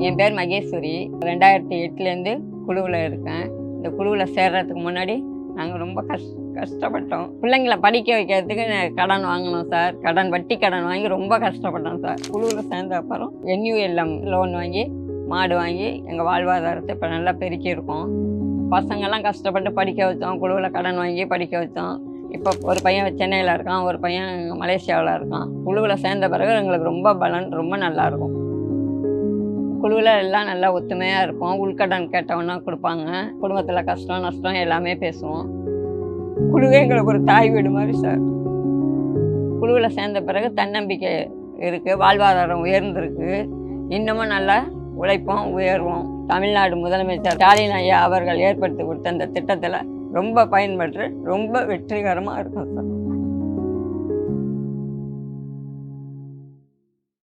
என் பேர் மகேஸ்வரி. 2008லேருந்து குழுவில் இருக்கேன். இந்த குழுவில் சேர்றதுக்கு முன்னாடி நாங்கள் ரொம்ப கஷ்டப்பட்டோம். பிள்ளைங்களை படிக்க வைக்கிறதுக்கு கடன் வாங்கினோம் சார். வட்டி கடன் வாங்கி ரொம்ப கஷ்டப்பட்டோம் சார். குழுவில் சேர்ந்த அப்புறம் NULM லோன் வாங்கி மாடு வாங்கி எங்கள் வாழ்வாதாரத்தை இப்போ நல்லா பெருக்கியிருக்கோம். பசங்கள்லாம் கஷ்டப்பட்டு படிக்க வச்சோம். குழுவில் கடன் வாங்கி படிக்க வச்சோம். இப்போ ஒரு பையன் சென்னையில் இருக்கான், ஒரு பையன் மலேசியாவில் இருக்கான். குழுவில் சேர்ந்த பிறகு எங்களுக்கு ரொம்ப பலன், ரொம்ப நல்லாயிருக்கும். குழுவில் எல்லாம் நல்லா ஒத்துமையாக இருப்போம். உள்கடன் கேட்டவொன்னா கொடுப்பாங்க. குடும்பத்தில் கஷ்டம் நஷ்டம் எல்லாமே பேசுவோம். குழுவே எங்களுக்கு ஒரு தாய் வீடு மாதிரி சார். குழுவில் சேர்ந்த பிறகு தன்னம்பிக்கை இருக்குது, வாழ்வாதாரம் உயர்ந்திருக்கு. இன்னமும் நல்லா உழைப்போம், உயர்வோம். தமிழ்நாடு முதலமைச்சர் ஸ்டாலின் ஐயா அவர்கள் ஏற்படுத்தி கொடுத்த அந்த திட்டத்தில் ரொம்ப பயன்பெற்று ரொம்ப வெற்றிகரமாக இருக்கும் சார்.